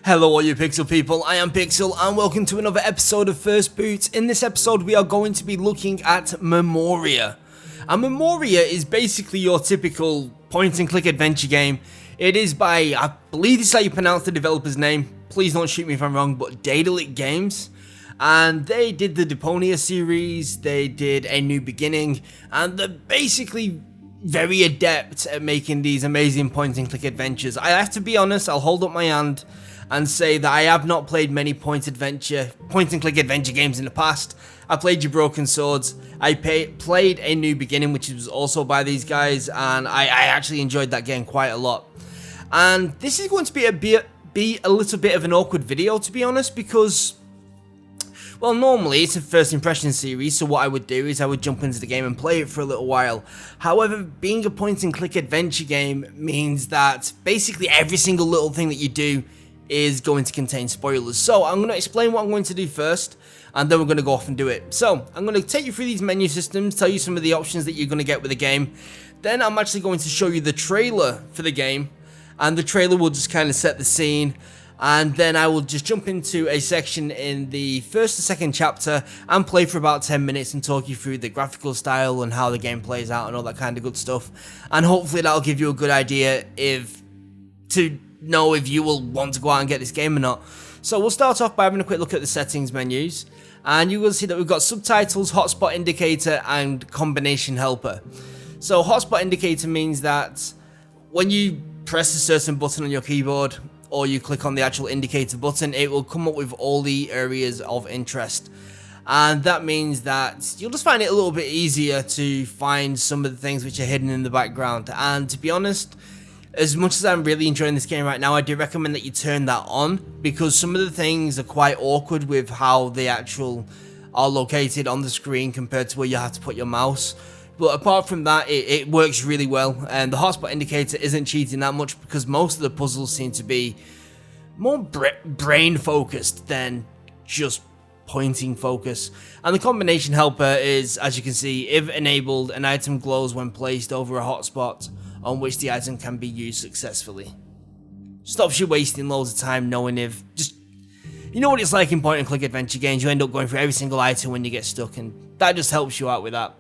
Hello all you Pixel people, I am Pixel and welcome to another episode of First Boot. In this episode we are going to be looking at Memoria. And Memoria is basically your typical point and click adventure game. It is by, I believe this is how you pronounce the developer's name, please don't shoot me if I'm wrong, but Daedalic Games. And they did the Deponia series, they did A New Beginning, and they're basically very adept at making these amazing point and click adventures. I have to be honest, I'll hold up my hand and say that I have not played many point and click adventure games in the past. I played Your Broken Swords, I played A New Beginning, which was also by these guys, and I actually enjoyed that game quite a lot. And this is going to be a little bit of an awkward video, to be honest, because, well, normally it's a first impression series, so what I would do is I would jump into the game and play it for a little while. However, being a point and click adventure game means that basically every single little thing that you do is going to contain spoilers. So I'm going to explain what I'm going to do first, and then we're going to go off and do it. So I'm going to take you through these menu systems, tell you some of the options that you're going to get with the game. Then I'm actually going to show you the trailer for the game, and the trailer will just kind of set the scene. And then I will just jump into a section in the first and second chapter and play for about 10 minutes and talk you through the graphical style and how the game plays out and all that kind of good stuff. And hopefully that'll give you a good idea to know if you will want to go out and get this game or not. So we'll start off by having a quick look at the settings menus, and you will see that we've got subtitles, hotspot indicator, and combination helper. So hotspot indicator means that when you press a certain button on your keyboard or you click on the actual indicator button, it will come up with all the areas of interest. And that means that you'll just find it a little bit easier to find some of the things which are hidden in the background. And to be honest, as much as I'm really enjoying this game right now, I do recommend that you turn that on, because some of the things are quite awkward with how they are located on the screen compared to where you have to put your mouse. But apart from that, it works really well, and the hotspot indicator isn't cheating that much because most of the puzzles seem to be more brain focused than just pointing focus. And the combination helper is, as you can see, if enabled, an item glows when placed over a hotspot on which the item can be used successfully. Stops you wasting loads of time knowing if, you know what it's like in point and click adventure games, you end up going through every single item when you get stuck, and that just helps you out with that.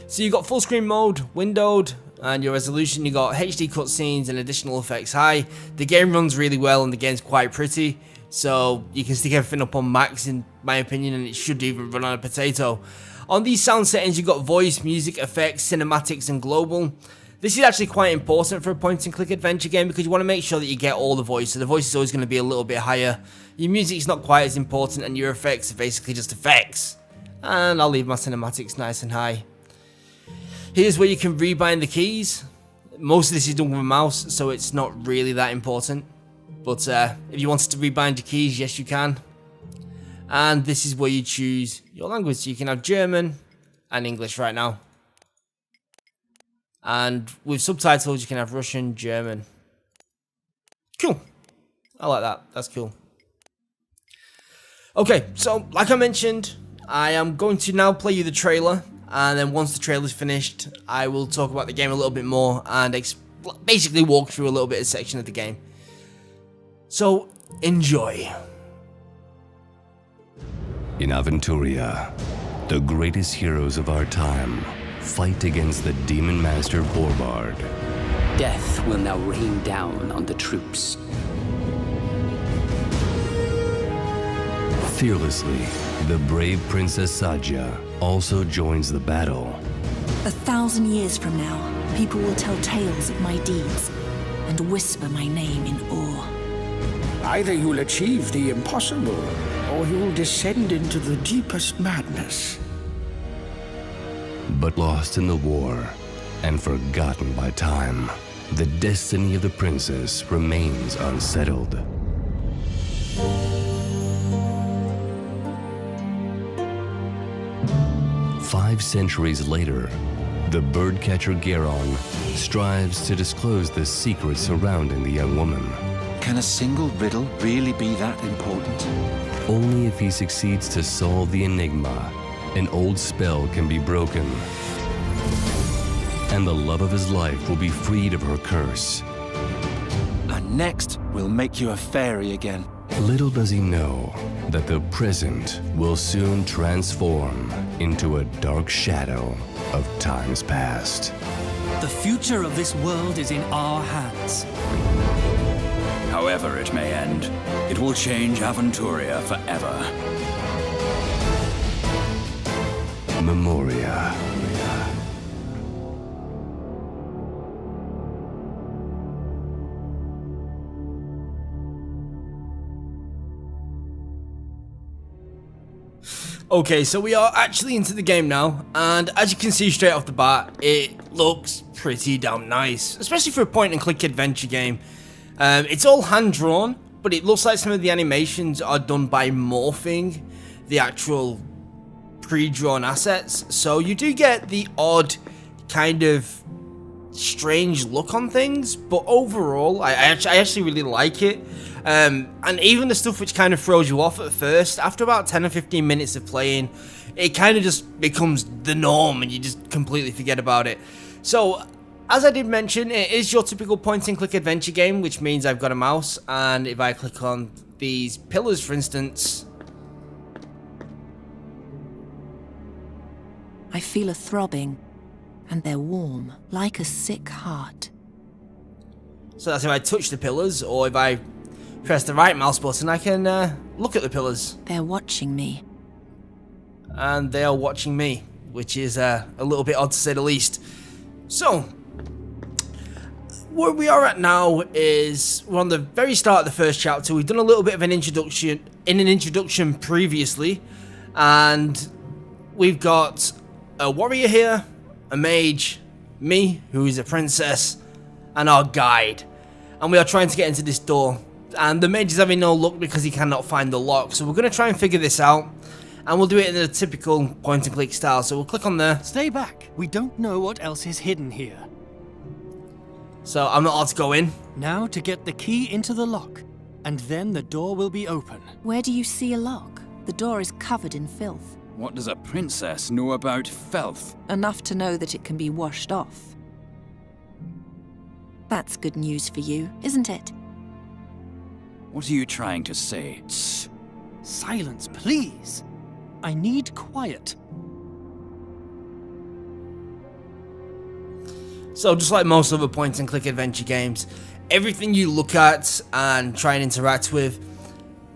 So you've got full screen mode, windowed, and your resolution, you got HD cutscenes and additional effects high. The game runs really well and the game's quite pretty, so you can stick everything up on max in my opinion, and it should even run on a potato. On these sound settings, you've got voice, music, effects, cinematics, and global. This is actually quite important for a point and click adventure game because you want to make sure that you get all the voice. So the voice is always going to be a little bit higher. Your music is not quite as important, and your effects are basically just effects. And I'll leave my cinematics nice and high. Here's where you can rebind the keys. Most of this is done with a mouse, so it's not really that important. But if you wanted to rebind your keys, yes you can. And this is where you choose your language. So you can have German and English right now. And with subtitles, you can have Russian, German. Cool. I like that. That's cool. Okay, so like I mentioned, I am going to now play you the trailer. And then once the trailer's finished, I will talk about the game a little bit more and basically walk through a little bit of section of the game. So, enjoy. In Aventuria, the greatest heroes of our time fight against the demon master Borbard. Death will now rain down on the troops. Fearlessly, the brave Princess Sadja also joins the battle. 1,000 years from now, people will tell tales of my deeds and whisper my name in awe. Either you'll achieve the impossible, or you'll descend into the deepest madness. But lost in the war and forgotten by time, the destiny of the princess remains unsettled. Five centuries later, the birdcatcher Geron strives to disclose the secrets surrounding the young woman. Can a single riddle really be that important? Only if he succeeds to solve the enigma, an old spell can be broken. and the love of his life will be freed of her curse. And next, we'll make you a fairy again. Little does he know that the present will soon transform into a dark shadow of times past. The future of this world is in our hands. However it may end, it will change Aventuria forever. Memoria. Okay, so we are actually into the game now, and as you can see straight off the bat, it looks pretty damn nice, especially for a point-and-click adventure game. It's all hand-drawn, but it looks like some of the animations are done by morphing the actual pre-drawn assets, so you do get the odd kind of strange look on things, but overall, I actually really like it. And even the stuff which kind of throws you off at first, after about 10 or 15 minutes of playing, it kind of just becomes the norm and you just completely forget about it. So, as I did mention, it is your typical point-and-click adventure game, which means I've got a mouse, and if I click on these pillars, for instance, I feel a throbbing, and they're warm, like a sick heart. so that's if I touch the pillars, or if I press the right mouse button, I can look at the pillars. They're watching me. And they are watching me, which is a little bit odd to say the least. So, where we are at now is we're on the very start of the first chapter. We've done a little bit of an introduction previously, and we've got a warrior here, a mage, me, who is a princess, and our guide. And we are trying to get into this door. And the mage is having no luck because he cannot find the lock. So we're going to try and figure this out. And we'll do it in a typical point-and-click style. So we'll click on there. Stay back. We don't know what else is hidden here. So I'm not allowed to go in. Now to get the key into the lock, and then the door will be open. Where do you see a lock? The door is covered in filth. What does a princess know about filth? Enough to know that it can be washed off. That's good news for you, isn't it? What are you trying to say? Shh. Silence, please. I need quiet. So just like most other point-and-click adventure games, everything you look at and try and interact with,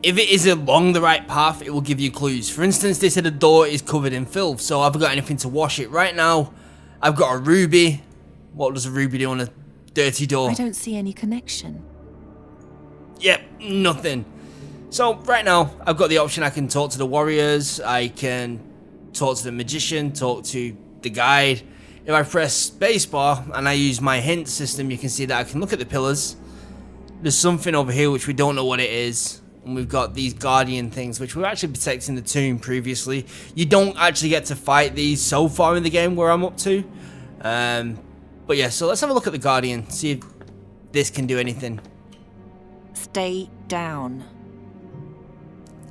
if it is along the right path, it will give you clues. For instance, they said the door is covered in filth, so I've got anything to wash it. Right now, I've got a ruby. What does a ruby do on a dirty door? I don't see any connection. Yep, nothing. So right now, I've got the option. I can talk to the warriors, I can talk to the magician, talk to the guide. If I press spacebar and I use my hint system, you can see that I can look at the pillars. There's something over here which we don't know what it is. And we've got these guardian things, which we're actually protecting the tomb previously. You don't actually get to fight these so far in the game where I'm up to. But yeah, so let's have a look at the guardian, see if this can do anything. Stay down.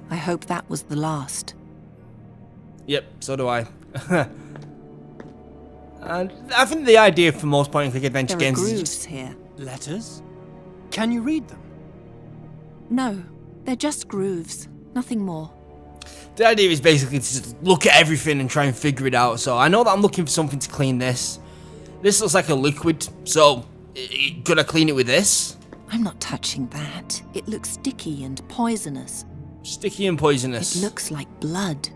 I hope that was the last. Yep, so do I. And I think the idea for most point-and-click adventure There are games is grooves just... here. Letters? Can you read them? No, they're just grooves. Nothing more. The idea is basically to just look at everything and try and figure it out. So I know that I'm looking for something to clean this. This looks like a liquid, so could I clean it with this? I'm not touching that. It looks sticky and poisonous. Sticky and poisonous. It looks like blood.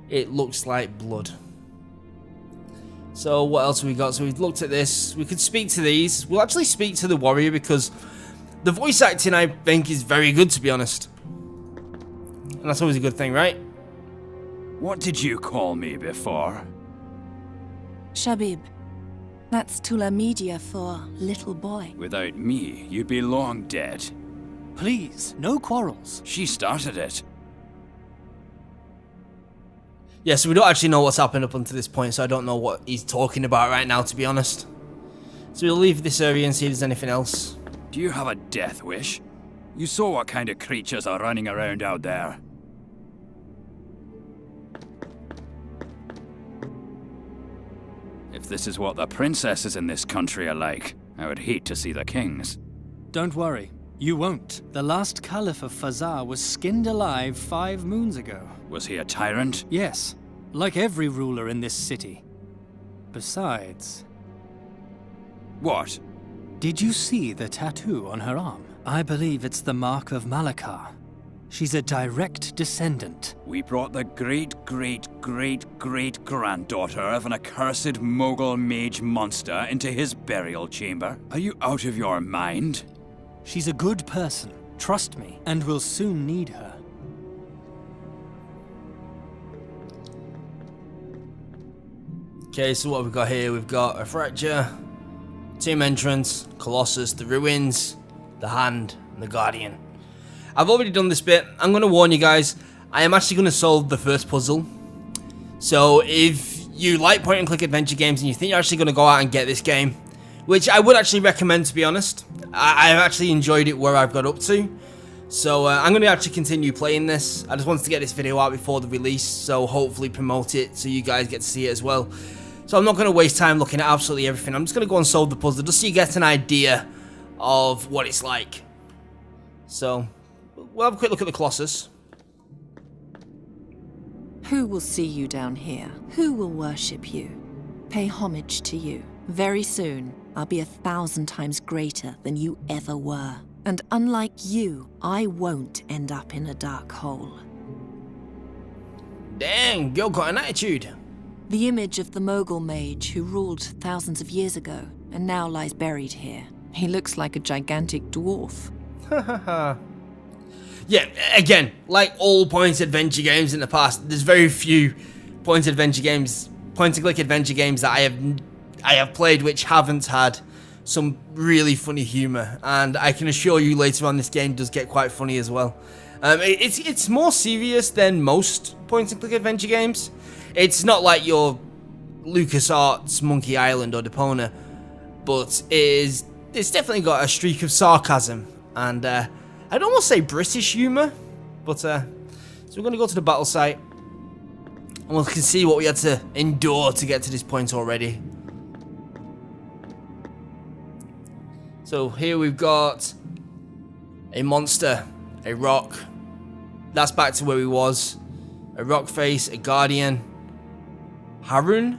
It looks like blood. So what else have we got? So we've looked at this. We could speak to these. We'll actually speak to the warrior because the voice acting, I think, is very good, to be honest. And that's always a good thing, right? What did you call me before? Shabib. That's Tula Media for little boy. Without me, you'd be long dead. Please, no quarrels. She started it. Yeah, so we don't actually know what's happened up until this point, so I don't know what he's talking about right now, to be honest. So we'll leave this area and see if there's anything else. Do you have a death wish? You saw what kind of creatures are running around out there. If this is what the princesses in this country are like, I would hate to see the kings. Don't worry, you won't. The last Caliph of Fazar was skinned alive 5 moons ago. Was he a tyrant? Yes, like every ruler in this city. Besides... What? Did you see the tattoo on her arm? I believe it's the mark of Malakar. She's a direct descendant. We brought the great-great-great-great-granddaughter of an accursed Mogul mage monster into his burial chamber. Are you out of your mind? She's a good person, trust me, and we'll soon need her. Okay, so what have we got here? We've got a fracture, tomb entrance, Colossus, the ruins, the hand, and the guardian. I've already done this bit. I'm going to warn you guys, I am actually going to solve the first puzzle. So if you like point and click adventure games and you think you're actually going to go out and get this game, which I would actually recommend, to be honest, I've actually enjoyed it where I've got up to. So I'm going to actually continue playing this. I just wanted to get this video out before the release, so hopefully promote it so you guys get to see it as well. So I'm not going to waste time looking at absolutely everything. I'm just going to go and solve the puzzle just so you get an idea of what it's like. So we'll have a quick look at the Colossus. Who will see you down here? Who will worship you? Pay homage to you. Very soon, I'll be 1,000 times greater than you ever were. And unlike you, I won't end up in a dark hole. Dang, girl got an attitude. The image of the Mogul mage who ruled thousands of years ago and now lies buried here. He looks like a gigantic dwarf. Yeah, again, like all point-adventure games in the past, there's very few point-and-click adventure games that I have played which haven't had some really funny humour, and I can assure you later on this game does get quite funny as well. It's more serious than most point-and-click adventure games. It's not like your LucasArts Monkey Island or Depona, but it's definitely got a streak of sarcasm and I'd almost say British humour. But so we're going to go to the battle site and we can see what we had to endure to get to this point already. So here we've got a monster, a rock. That's back to where we was. A rock face, a guardian. Harun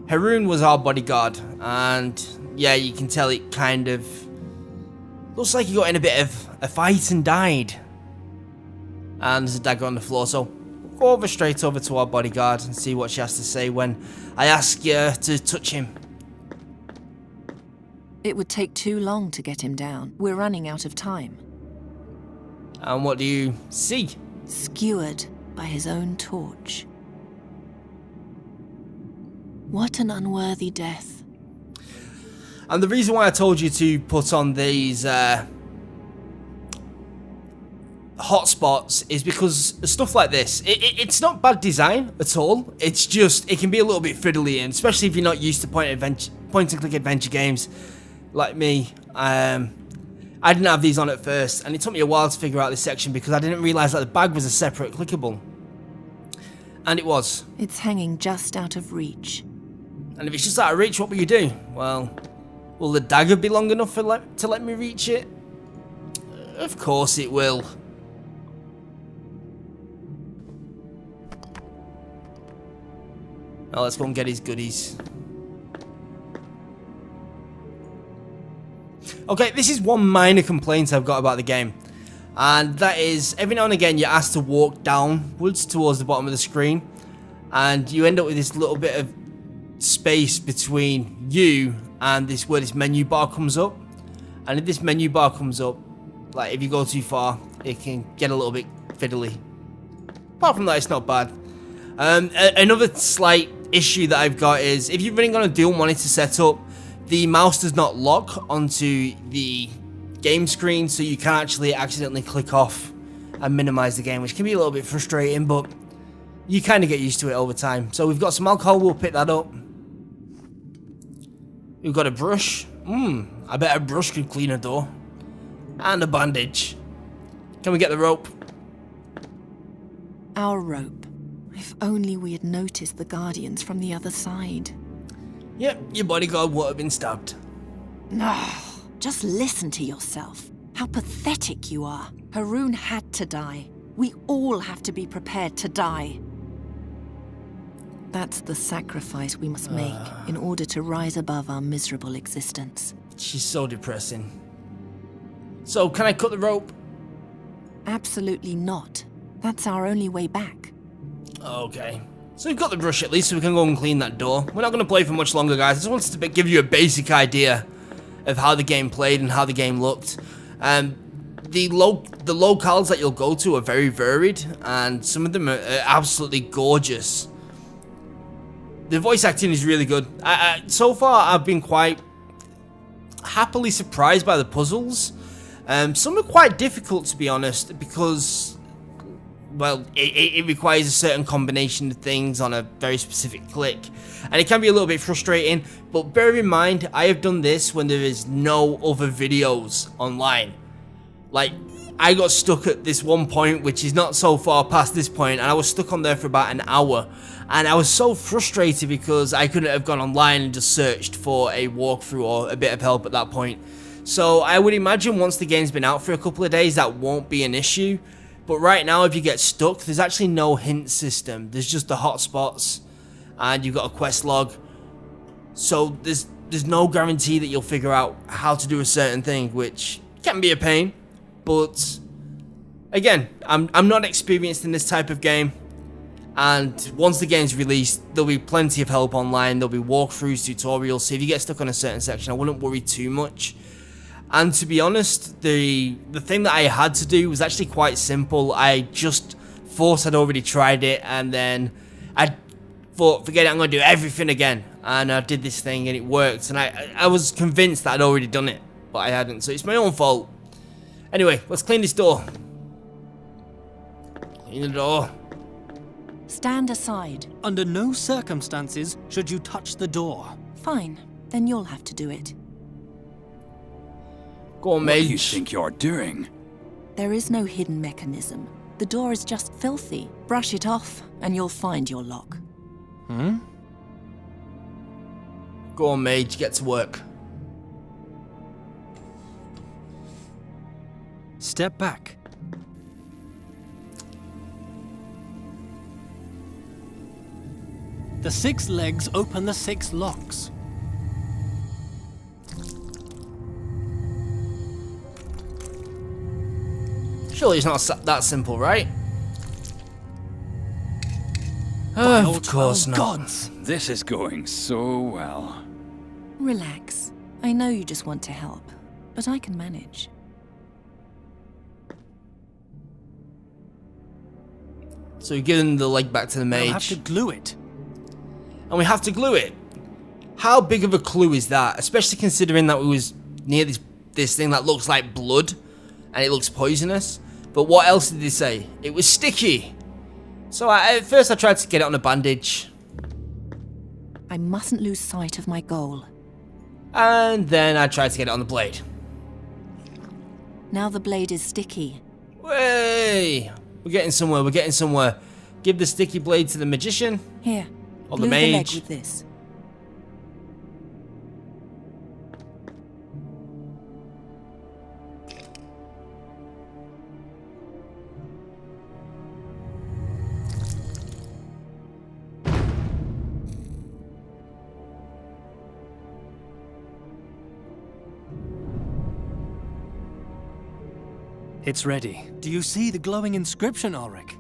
was our bodyguard, and yeah, you can tell it kind of looks like he got in a bit of a fight and died. And there's a dagger on the floor, so we'll go straight over to our bodyguard and see what she has to say when I ask you to touch him. It would take too long to get him down. We're running out of time. And what do you see? Skewered by his own torch. What an unworthy death. And the reason why I told you to put on these hotspots is because stuff like this, it's not bad design at all. It's just, it can be a little bit fiddly, and especially if you're not used to point-and-click adventure games like me. I didn't have these on at first, and it took me a while to figure out this section because I didn't realise that the bag was a separate clickable. And it was. It's hanging just out of reach. And if it's just out of reach, what will you do? Well, will the dagger be long enough to let me reach it? Of course it will. Now let's go and get his goodies. Okay, this is one minor complaint I've got about the game. And that is, every now and again you're asked to walk downwards towards the bottom of the screen. And you end up with this little bit of space between you and this where this menu bar comes up. And if this menu bar comes up, like if you go too far, it can get a little bit fiddly. Apart from that, it's not bad. Another slight issue that I've got is if you're running on a dual monitor setup, the mouse does not lock onto the game screen, so you can actually accidentally click off and minimize the game, which can be a little bit frustrating, but you kind of get used to it over time. So we've got some alcohol, we'll pick that up. We've got a brush. I bet a brush could clean a door. And a bandage. Can we get the rope? Our rope. If only we had noticed the Guardians from the other side. Yep, your bodyguard would have been stabbed. No, just listen to yourself. How pathetic you are. Haroon had to die. We all have to be prepared to die. That's the sacrifice we must make in order to rise above our miserable existence. She's so depressing. So, can I cut the rope? Absolutely not. That's our only way back. Okay. So we've got the brush at least, so we can go and clean that door. We're not going to play for much longer, guys. I just wanted to give you a basic idea of how the game played and how the game looked. The locales that you'll go to are very varied, and some of them are absolutely gorgeous. The voice acting is really good. So far, I've been quite happily surprised by the puzzles. Some are quite difficult, to be honest, because, well, it requires a certain combination of things on a very specific click, and it can be a little bit frustrating, but bear in mind, I have done this when there is no other videos online. Like, I got stuck at this one point, which is not so far past this point, and I was stuck on there for about an hour, and I was so frustrated because I couldn't have gone online and just searched for a walkthrough or a bit of help at that point. So I would imagine once the game's been out for a couple of days, that won't be an issue. But right now, if you get stuck, there's actually no hint system. There's just the hotspots, and you've got a quest log. So there's no guarantee that you'll figure out how to do a certain thing, which can be a pain. But again, I'm not experienced in this type of game. And once the game's released, there'll be plenty of help online. There'll be walkthroughs, tutorials. So if you get stuck on a certain section, I wouldn't worry too much. And to be honest, the thing that I had to do was actually quite simple. I just thought I'd already tried it, and then I thought, forget it, I'm going to do everything again. And I did this thing, and it worked. And I was convinced that I'd already done it, but I hadn't. So it's my own fault. Anyway, let's clean this door. Clean the door. Stand aside. Under no circumstances should you touch the door. Fine, then you'll have to do it. Go on, What mage. do you think you're doing? There is no hidden mechanism. The door is just filthy. Brush it off, and you'll find your lock. Go on, mage, get to work. Step back. The 6 legs open the 6 locks. Surely it's not that simple, right? By all Of course 12 not. gods. This is going so well. Relax. I know you just want to help, but I can manage. So we're giving the leg back to the We'll have mage. to glue it. And we have to glue it. How big of a clue is that? Especially considering that we was near this thing that looks like blood, and it looks poisonous. But what else did they say? It was sticky. So at first I tried to get it on a bandage. I mustn't lose sight of my goal. And then I tried to get it on the blade. Now the blade is sticky. Way! We're getting somewhere, we're getting somewhere. Give the sticky blade to the magician. Here, Or the glue the leg mage. with this. It's ready. Do you see the glowing inscription, Ulrich?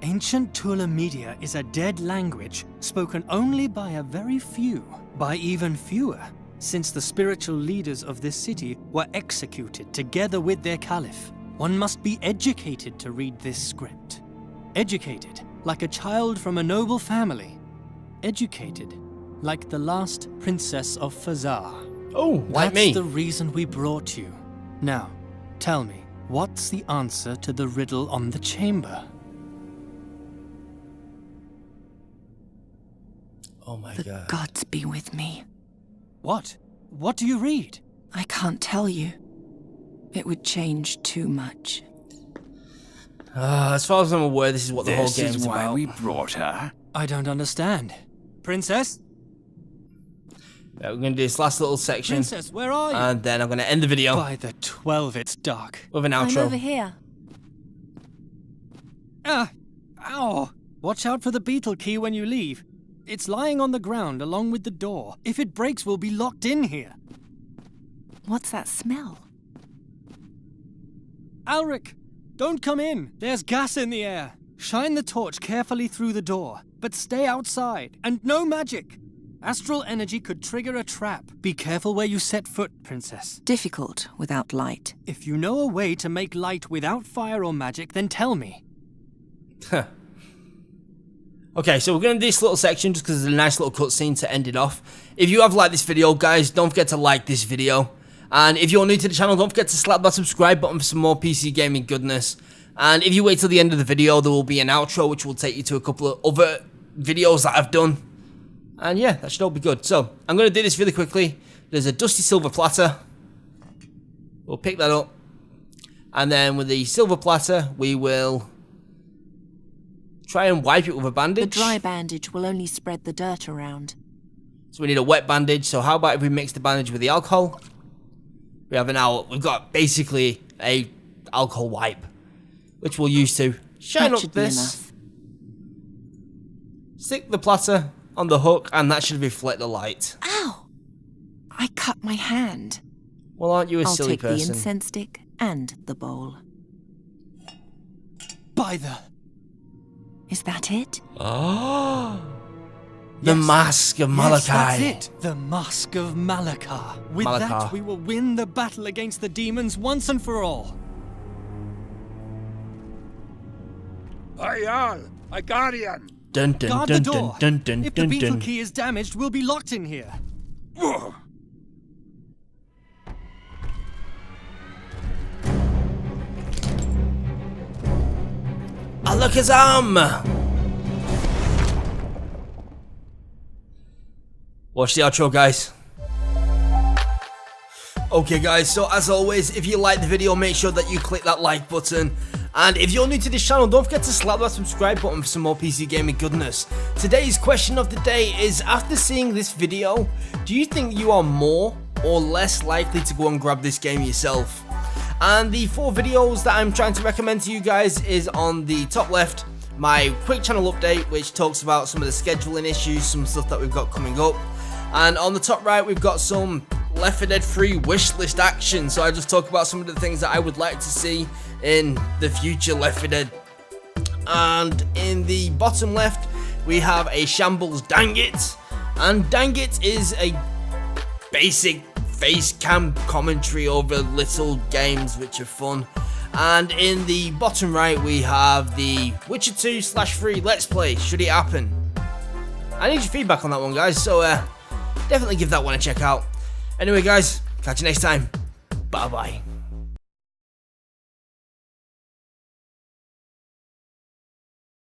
Ancient Tula Media is a dead language spoken only by a very few, by even fewer, since the spiritual leaders of this city were executed together with their caliph. One must be educated to read this script. Educated, like a child from a noble family. Educated, like the last princess of Fazar. Oh, like me. That's the reason we brought you. Now, tell me, what's the answer to the riddle on the chamber? Oh my The god. gods be with me. What? What do you read? I can't tell you. It would change too much. As far as I'm aware, this is what the whole This game's is why about. we brought her. I don't understand. Princess? Yeah, we're going to do this last little section. Princess, where are you? And then I'm going to end the video By the 12, it's dark. with an I'm outro. over here. Ah! Ow! Watch out for the beetle key when you leave. It's lying on the ground along with the door. If it breaks, we'll be locked in here. What's that smell? Alric, don't come in. There's gas in the air. Shine the torch carefully through the door, but stay outside. And no magic. Astral energy could trigger a trap. Be careful where you set foot, Princess. Difficult without light. If you know a way to make light without fire or magic, then tell me. Okay, so we're going to do this little section just because it's a nice little cutscene to end it off. If you have liked this video, guys, don't forget to like this video. And if you're new to the channel, don't forget to slap that subscribe button for some more PC gaming goodness. And if you wait till the end of the video, there will be an outro which will take you to a couple of other videos that I've done. And yeah, that should all be good. So, I'm going to do this really quickly. There's a dusty silver platter. We'll pick that up. And then with the silver platter, we will try and wipe it with a bandage. The dry bandage will only spread the dirt around. So we need a wet bandage. So how about if we mix the bandage with the alcohol? We've got basically a alcohol wipe, which we'll use to shine That up should be this. enough. Stick the platter on the hook, and that should reflect the light. Ow! I cut my hand. Well, aren't you a I'll silly take person? the incense stick and the bowl. By the... Is that it? Oh, the Yes. Mask of Malachi. Yes, that's it. The Mask of Malachar. With Malachar. that, we will win the battle against the demons once and for all. Ayal, a guardian. Dun dun Guard dun the door. dun dun If the dun beetle dun. key is damaged, we'll be locked in here. Alakazam! Watch the outro, guys. Okay, guys, so as always, if you like the video, make sure that you click that like button. And if you're new to this channel, don't forget to slap that subscribe button for some more PC gaming goodness. Today's question of the day is, after seeing this video, do you think you are more or less likely to go and grab this game yourself? And the 4 videos that I'm trying to recommend to you guys is on the top left, my quick channel update, which talks about some of the scheduling issues, some stuff that we've got coming up. And on the top right, we've got some Left 4 Dead 3 wishlist action. So I just talk about some of the things that I would like to see in the future Left 4 Dead. And in the bottom left, we have a Shambles Dang It. And Dang It is a basic face cam commentary over little games which are fun. And in the bottom right, we have the Witcher 2/3 Let's Play, Should It Happen? I need your feedback on that one, guys, so definitely give that one a check out. Anyway, guys, catch you next time. Bye-bye.